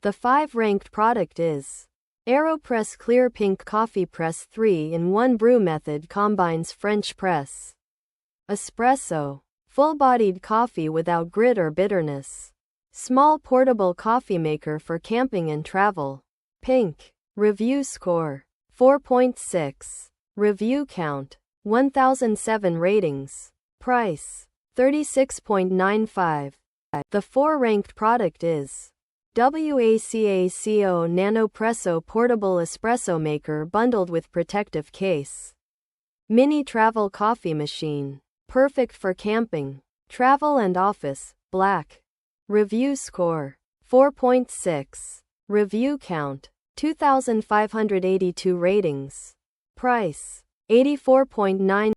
The 5 ranked product is AeroPress Clear Pink Coffee Press. 3-in-1 brew method combines French press, espresso, full-bodied coffee without grit or bitterness. Small portable coffee maker for camping and travel. Pink. Review score 4.6. Review count 1007 ratings. Price $36.95. The 4 ranked product is WACACO Nanopresso Portable Espresso Maker bundled with protective case. Mini travel coffee machine. Perfect for camping, travel and office. Black. Review score 4.6. Review count 2,582 ratings. Price $84.9.